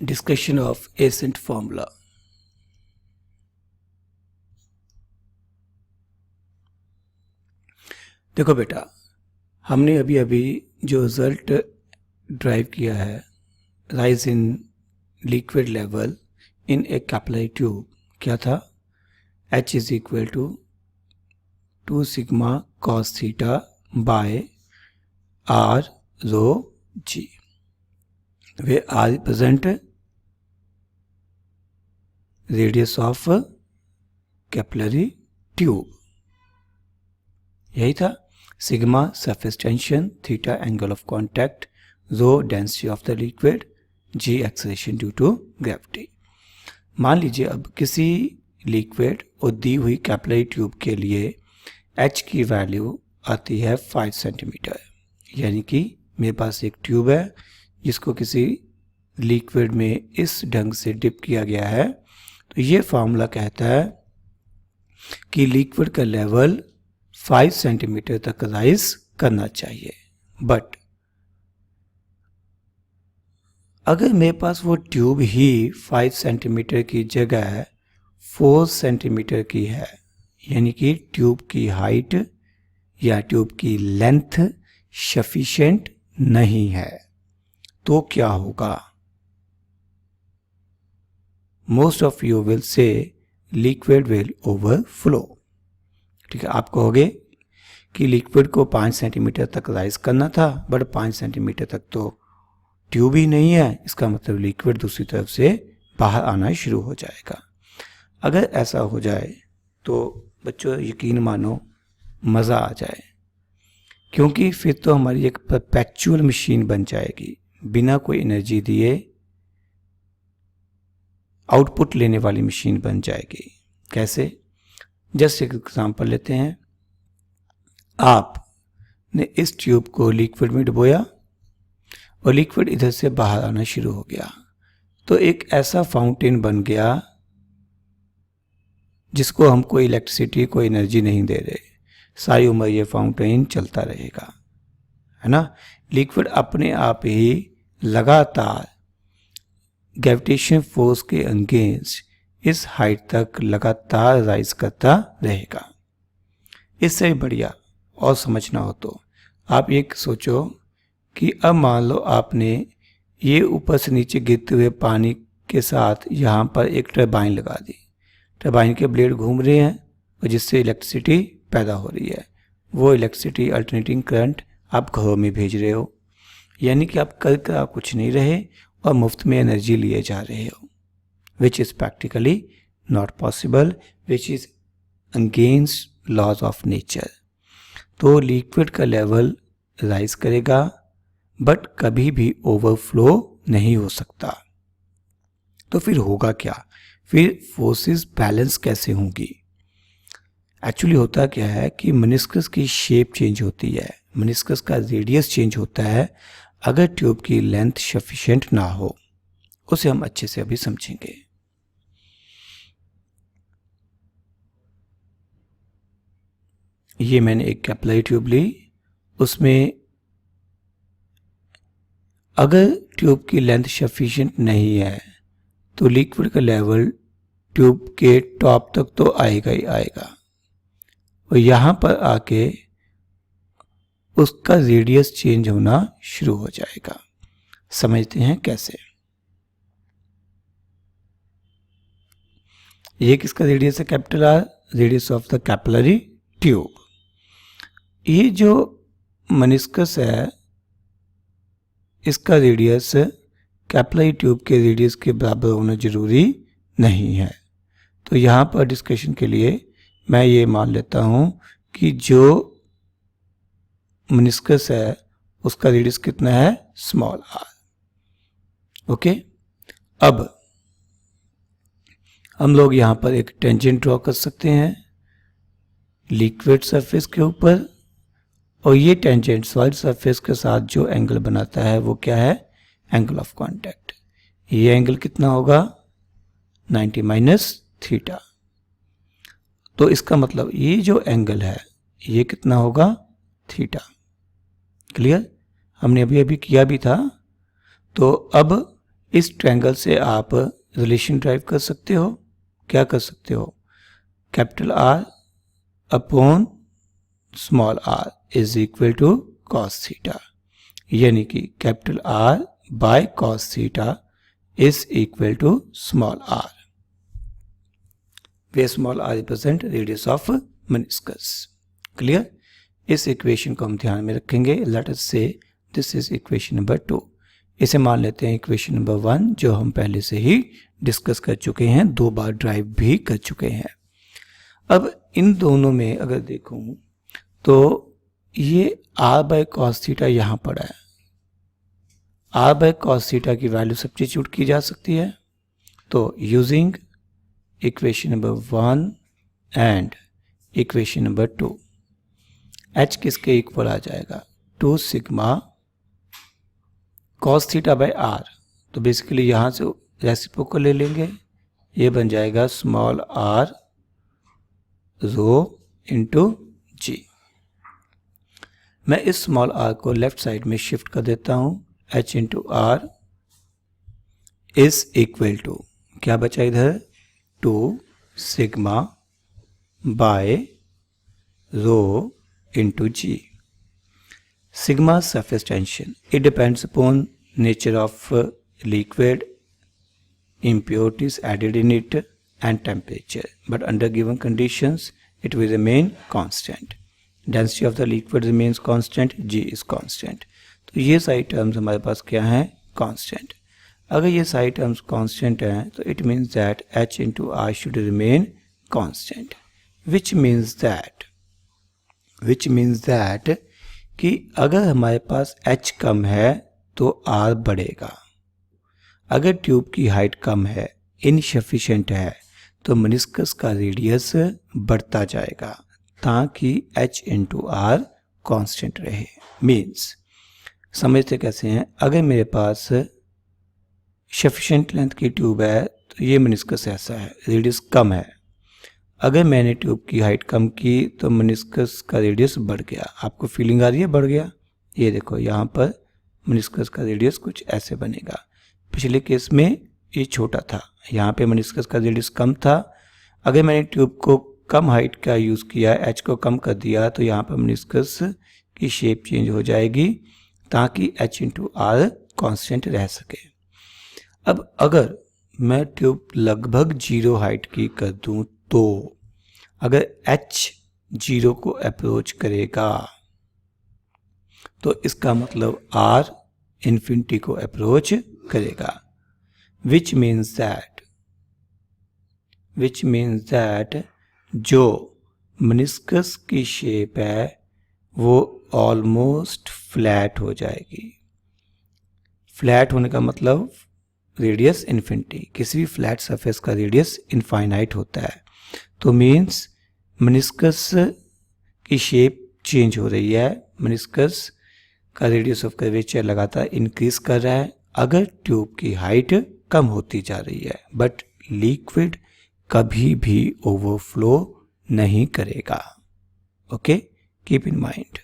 Discussion of ascent formula. देखो बेटा, हमने अभी अभी जो रिजल्ट ड्राइव किया है, rise in liquid level in A capillary tube, क्या था? H is equal to 2 sigma cos theta by R row G, way R represent radius of capillary tube, यही था। Sigma surface tension, theta angle of contact, rho density of the liquid, ji acceleration due to gravity. मान लीजिए अब किसी liquid और दी हुई capillary tube के लिए H की वैल्यू आती है 5 सेंटीमीटर, यानी कि मेरे पास एक ट्यूब है जिसको किसी लिक्विड में इस ढंग से डिप किया गया है, तो ये फार्मूला कहता है कि लिक्विड का लेवल 5 सेंटीमीटर तक राइज करना चाहिए। बट अगर मेरे पास वो ट्यूब ही 5 सेंटीमीटर की जगह 4 सेंटीमीटर की है, यानी कि ट्यूब की हाइट या ट्यूब की लेंथ सफिशिएंट नहीं है, तो क्या होगा? Most of you will say liquid will overflow. ठीक है, आप कहोगे कि लिक्विड को 5 सेंटीमीटर तक राइज करना था, बट 5 सेंटीमीटर तक तो ट्यूब ही नहीं है, इसका मतलब लिक्विड दूसरी तरफ से बाहर आना शुरू हो जाएगा। अगर ऐसा हो जाए तो बच्चों यकीन मानो मज़ा आ जाए, क्योंकि फिर तो हमारी एक परपेचुअल मशीन बन जाएगी, बिना कोई एनर्जी दिए आउटपुट लेने वाली मशीन बन जाएगी। कैसे? जस्ट एक एग्जांपल लेते हैं। आपने इस ट्यूब को लिक्विड में डुबोया और लिक्विड इधर से बाहर आना शुरू हो गया, तो एक ऐसा फाउंटेन बन गया जिसको हम कोई इलेक्ट्रिसिटी, कोई एनर्जी नहीं दे रहे, सारी उम्र ये फाउंटेन चलता रहेगा, है ना। लिक्विड अपने आप ही लगातार ग्रेविटेशन फोर्स के अगेंस्ट इस हाइट तक लगातार राइज करता रहेगा। इससे बढ़िया और समझना हो तो आप ये सोचो कि अब मान लो आपने ये ऊपर से नीचे गिरते हुए पानी के साथ यहाँ पर एक टरबाइन लगा दी। टरबाइन के ब्लेड घूम रहे हैं और जिससे इलेक्ट्रिसिटी पैदा हो रही है। वो इलेक्ट्रिसिटी अल्टरनेटिंग करंट आप घरों में भेज रहे हो, यानी कि आप कर कर आप कुछ नहीं रहे और मुफ्त में एनर्जी लिए जा रहे हो, which is practically not possible, which is against laws of nature. तो लिक्विड का लेवल राइज करेगा बट कभी भी ओवरफ्लो नहीं हो सकता। तो फिर होगा क्या? फिर फोर्सेस बैलेंस कैसे होंगी? एक्चुअली होता क्या है कि मेनिस्कस की शेप चेंज होती है, मेनिस्कस का रेडियस चेंज होता है अगर ट्यूब की लेंथ सफिशिएंट ना हो। उसे हम अच्छे से अभी समझेंगे। ये मैंने एक कैपिलरी ट्यूब ली, उसमें अगर ट्यूब की लेंथ सफिशिएंट नहीं है तो लिक्विड का लेवल ट्यूब के टॉप तक तो आएगा ही आएगा, और यहाँ पर आके उसका रेडियस चेंज होना शुरू हो जाएगा। समझते हैं कैसे? ये किसका रेडियस है? Capital R, radius of the capillary tube. ये जो मेनिस्कस है इसका रेडियस कैपिलरी ट्यूब के रेडियस के बराबर होना जरूरी नहीं है। तो यहाँ पर डिस्कशन के लिए मैं ये मान लेता हूँ कि जो मेनिस्कस है उसका रेडियस कितना है? Small are. ओके, अब हम लोग यहाँ पर एक टेंजेंट ड्रॉ कर सकते हैं लिक्विड सरफेस के ऊपर, और ये टेंजेंट सॉलिड सरफेस के साथ जो एंगल बनाता है वो क्या है? Angle of contact. ये एंगल कितना होगा? 90 माइनस थीटा। तो इसका मतलब ये जो एंगल है ये कितना होगा? थीटा। क्लियर? हमने अभी अभी किया भी था। तो अब इस ट्रायंगल से आप रिलेशन ड्राइव कर सकते हो। क्या कर सकते हो? Capital R upon small R is equal to cos theta, यानी कि capital R by cos theta is equal to small R, where small R represent radius of meniscus. Clear? इस इक्वेशन को हम ध्यान में रखेंगे। लेट अस से this is equation number 2। इसे मान लेते हैं इक्वेशन नंबर 1, जो हम पहले से ही डिस्कस कर चुके हैं, 2 बार ड्राइव भी कर चुके हैं। अब इन दोनों में अगर देखूं तो ये r बाय कॉस थीटा यहां पड़ा है। r बाय कॉस थीटा की वैल्यू सब्स्टिट्यूट की जा सकती है। तो using equation number 1 and equation number 2, h किसके इक्वल आ जाएगा? 2 sigma cos theta by r। तो बेसिकली यहां से रेसिप्रोकल ले लेंगे, ये बन जाएगा small r rho into G. मैं इस स्मॉल r को लेफ्ट साइड में शिफ्ट कर देता हूं। h into R is equal to क्या बचा इधर? 2 sigma by rho into G. Sigma surface tension, it depends upon nature of liquid, impurities added in it and temperature, but under given conditions it will remain constant. Density of the liquid remains constant, G is constant. तो ये सारी terms हमारे पास क्या हैं? Constant. अगर ये सारी terms constant हैं तो it means that H into I should remain constant, which means that कि अगर हमारे पास h कम है तो r बढ़ेगा। अगर ट्यूब की हाइट कम है, इनसफिशिएंट है, तो मेनिस्कस का रेडियस बढ़ता जाएगा ताकि h इंटू आर कॉन्स्टेंट रहे। मीन्स समझते कैसे हैं? अगर मेरे पास सफिशिएंट लेंथ की ट्यूब है तो ये मेनिस्कस ऐसा है, रेडियस कम है। अगर मैंने ट्यूब की हाइट कम की तो मेनिस्कस का रेडियस बढ़ गया। आपको फीलिंग आ रही है बढ़ गया? ये देखो यहाँ पर मेनिस्कस का रेडियस कुछ ऐसे बनेगा। पिछले केस में ये छोटा था, यहाँ पे मेनिस्कस का रेडियस कम था। अगर मैंने ट्यूब को कम हाइट का यूज़ किया, एच को कम कर दिया, तो यहाँ पर मेनिस्कस की शेप चेंज हो जाएगी ताकि एच इंटू आर कॉन्स्टेंट रह सके। अब अगर मैं ट्यूब लगभग 0 हाइट की कर दूं तो अगर h 0 को अप्रोच करेगा तो इसका मतलब r इन्फिनिटी को अप्रोच करेगा, which means that जो मेनिस्कस की शेप है वो ऑलमोस्ट फ्लैट हो जाएगी। फ्लैट होने का मतलब रेडियस इन्फिनिटी, किसी भी फ्लैट सरफेस का रेडियस इनफाइनाइट होता है। तो मीन्स मेनिस्कस की शेप चेंज हो रही है, मेनिस्कस का रेडियस ऑफ कर्वेचर लगातार इंक्रीज कर रहा है अगर ट्यूब की हाइट कम होती जा रही है, बट लिक्विड कभी भी ओवरफ्लो नहीं करेगा। Okay, keep in mind.